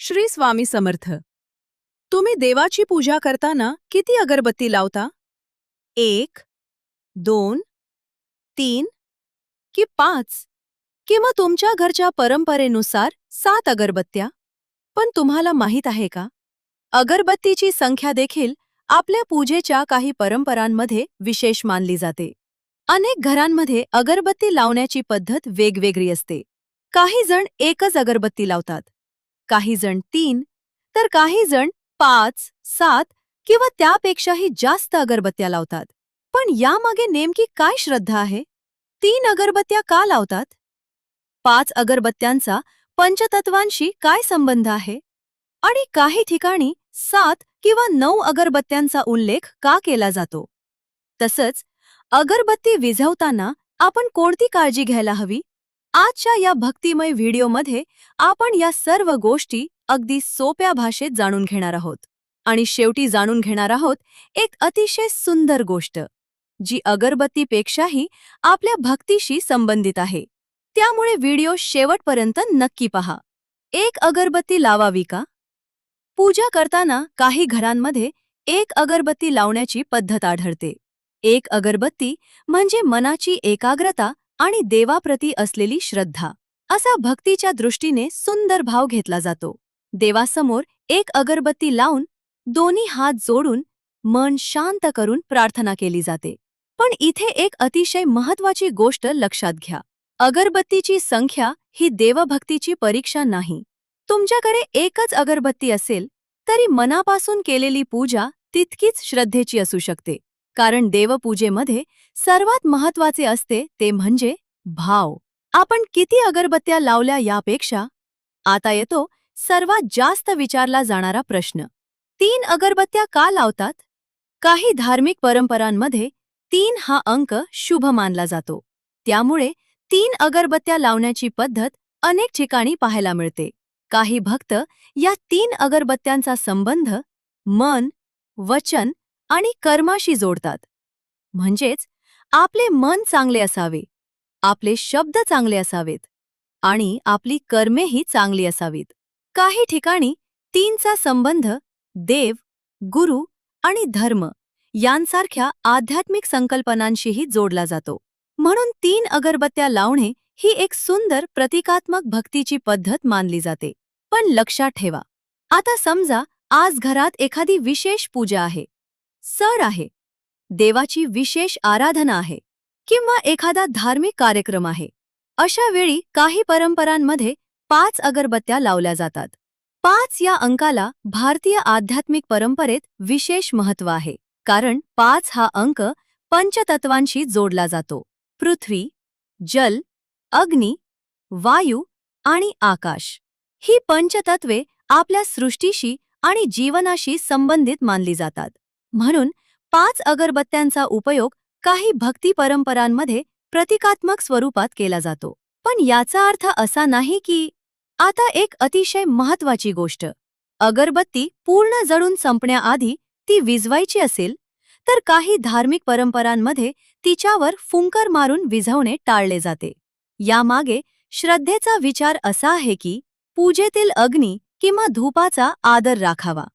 श्री स्वामी समर्थ. तुम्ही देवाची पूजा करताना किती अगरबत्ती लावता? 1, 2, 3 की 5? किंवा तुमच्या घरच्या परंपरेनुसार 7 अगरबत्त्या? पण तुम्हाला माहीत आहे का, अगरबत्तीची संख्या देखील आपल्या पूजेच्या काही परंपरांमध्ये विशेष मानली जाते. अनेक घरांमध्ये अगरबत्ती लावण्याची पद्धत वेगवेगळी असते. काही जण एकच अगरबत्ती लावतात, काही जण 3, तर काही जण 5, 7 किंवा त्यापेक्षाही जास्त अगरबत्त्या लावतात. पण यामागे नेमकी काय श्रद्धा आहे? 3 अगरबत्त्या का लावतात? 5 अगरबत्त्यांचा पंचतत्वांशी काय संबंध आहे? आणि काही ठिकाणी 7 किंवा 9 अगरबत्त्यांचा उल्लेख का केला जातो? तसंच अगरबत्ती विझवताना आपण कोणती काळजी घ्यायला हवी? आजच्या या भक्तिमय व्हिडिओमध्ये आपण या सर्व गोष्टी अगदी सोप्या भाषेत जाणून घेणार आहोत. आणि शेवटी जाणून घेणार आहोत एक अतिशय सुंदर गोष्ट, जी अगरबत्तीपेक्षाही आपल्या भक्तीशी संबंधित आहे. त्यामुळे व्हिडिओ शेवटपर्यंत नक्की पहा. एक अगरबत्ती लावावी का? पूजा करताना काही घरांमध्ये एक अगरबत्ती लावण्याची पद्धत आढळते. एक अगरबत्ती म्हणजे मनाची एकाग्रता आणि देवाप्रती असलेली श्रद्धा, असा भक्तीच्या दृष्टीने सुंदर भाव घेतला जातो. देवासमोर एक अगरबत्ती लावून दोन्ही हात जोडून मन शांत करून प्रार्थना केली जाते. पण इथे एक अतिशय महत्त्वाची गोष्ट लक्षात घ्या. अगरबत्तीची संख्या ही देवभक्तीची परीक्षा नाही. तुमच्याकडे एकच अगरबत्ती असेल तरी मनापासून केलेली पूजा तितकीच श्रद्धेची असू शकते. कारण देवपूजेमध्ये सर्वात महत्त्वाचे असते ते म्हणजे भाव. आपण किती अगरबत्त्या लावल्या यापेक्षा आता येतो सर्वात जास्त विचारला जाणारा प्रश्न. 3 अगरबत्त्या का लावतात? काही धार्मिक परंपरांमध्ये 3 हा अंक शुभ मानला जातो. त्यामुळे 3 अगरबत्त्या लावण्याची पद्धत अनेक ठिकाणी पाहायला मिळते. काही भक्त या 3 अगरबत्त्यांचा संबंध मन, वचन आणि कर्माशी जोडतात. म्हणजेच आपले मन चांगले असावे, आपले शब्द चांगले असावेत आणि आपली कर्मेही चांगली असावीत. काही ठिकाणी 3चा संबंध देव, गुरु आणि धर्म यांसारख्या आध्यात्मिक संकल्पनांशीही जोडला जातो. म्हणून 3 अगरबत्त्या लावणे ही एक सुंदर प्रतिकात्मक भक्तीची पद्धत मानली जाते. पण लक्षात ठेवा, आता समजा आज घरात एखादी विशेष पूजा आहे, सण आहे, देवाची विशेष आराधना आहे किंवा एखादा धार्मिक कार्यक्रम आहे. अशा वेळी काही परंपरांमध्ये 5 अगरबत्त्या लावल्या जातात. 5 या अंकाला भारतीय आध्यात्मिक परंपरेत विशेष महत्त्व आहे. कारण 5 हा अंक पंचतत्वांशी जोडला जातो. पृथ्वी, जल, अग्नी, वायू आणि आकाश ही पंचतत्वे आपल्या सृष्टीशी आणि जीवनाशी संबंधित मानली जातात. म्हणून 5 अगरबत्त्यांचा उपयोग काही भक्ती परंपरांमध्ये प्रतिकात्मक स्वरूपात केला जातो. पण याचा अर्थ असा नाही की आता एक अतिशय महत्त्वाची गोष्ट, अगरबत्ती पूर्ण जळून संपण्याआधी ती विझवायची असेल तर काही धार्मिक परंपरांमध्ये तिच्यावर फुंकर मारून विझवणे टाळले जाते. यामागे श्रद्धेचा विचार असा आहे की पूजेतील अग्नी किंवा धूपाचा आदर राखावा.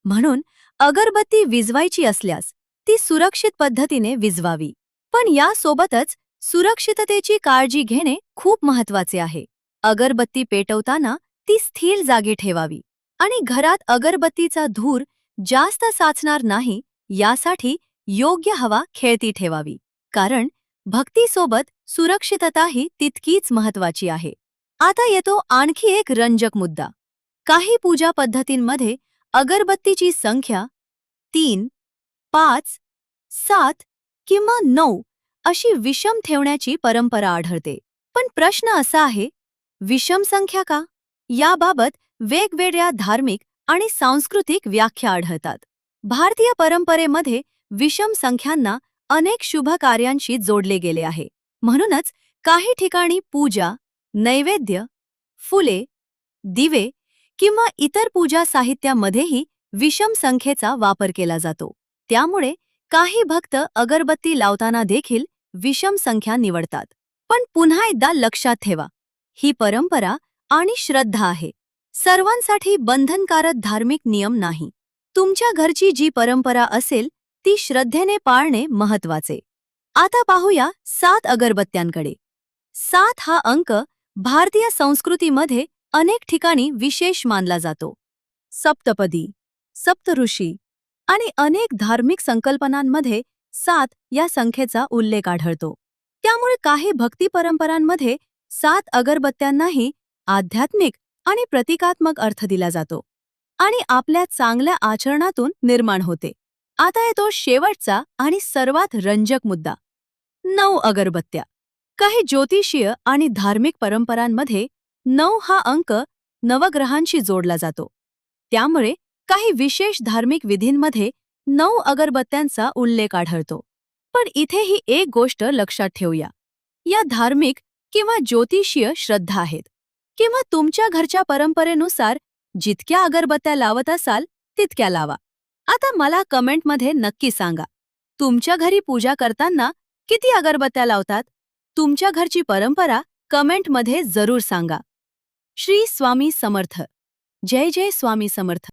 म्हणून अगरबत्ती विझवायची असल्यास ती सुरक्षित पद्धतीने विझवावी. पण यासोबतच सुरक्षिततेची काळजी घेणे खूप महत्त्वाचे आहे. अगरबत्ती पेटवताना ती स्थिर जागी ठेवावी आणि घरात अगरबत्तीचा धूर जास्त साचणार नाही यासाठी योग्य हवा खेळती ठेवावी. कारण भक्तीसोबत सुरक्षितताही तितकीच महत्त्वाची आहे. आता येतो आणखी एक रंजक मुद्दा. काही पूजा पद्धतींमध्ये अगरबत्तीची संख्या 3, 5, 7 किंवा 9 अशी विषम ठेवण्याची परंपरा आढळते. पण प्रश्न असा आहे, विषम संख्या का? याबाबत वेगवेगळ्या धार्मिक आणि सांस्कृतिक व्याख्या आढळतात. भारतीय परंपरेमध्ये विषम संख्यांना अनेक शुभ कार्यांशी जोडले गेले आहे. म्हणूनच काही ठिकाणी पूजा, नैवेद्य, फुले, दिवे किंवा इतर पूजा साहित्यामध्येही विषम संख्येचा वापर केला जातो. त्यामुळे काही भक्त अगरबत्ती लावताना देखील विषम संख्या निवडतात. पण पुन्हा एकदा लक्षात ठेवा, ही परंपरा आणि श्रद्धा आहे. सर्वांसाठी बंधनकारक धार्मिक नियम नाही. तुमच्या घरची जी परंपरा असेल ती श्रद्धेने पाळणे महत्वाचे. आता पाहूया 7 अगरबत्त्यांकडे. 7 हा अंक भारतीय संस्कृतीमध्ये अनेक ठिकाणी विशेष मानला जातो. सप्तपदी, सप्तऋषी आणि अनेक धार्मिक संकल्पनांमध्ये 7 या संख्येचा उल्लेख आढळतो. त्यामुळे काही भक्ती परंपरांमध्ये 7 अगरबत्त्यांनाही आध्यात्मिक आणि प्रतिकात्मक अर्थ दिला जातो आणि आपल्या चांगल्या आचरणातून निर्माण होते. आता येतो शेवटचा आणि सर्वात रंजक मुद्दा. 9 अगरबत्त्या. काही ज्योतिषीय आणि धार्मिक परंपरांमध्ये 9 हा अंक नवग्रहांशी जोडला जातो. त्यामुळे काही विशेष धार्मिक विधींमध्ये 9 अगरबत्त्यांचा उल्लेख आढळतो. पण इथेही एक गोष्ट लक्षात ठेवूया. या धार्मिक किंवा ज्योतिषीय श्रद्धा आहेत किंवा तुमच्या घरच्या परंपरेनुसार जितक्या अगरबत्त्या लावत असाल तितक्या लावा. आता मला कमेंटमध्ये नक्की सांगा, तुमच्या घरी पूजा करताना किती अगरबत्त्या लावतात? तुमच्या घरची परंपरा कमेंटमध्ये जरूर सांगा. श्री स्वामी समर्थ. जय जय स्वामी समर्थ.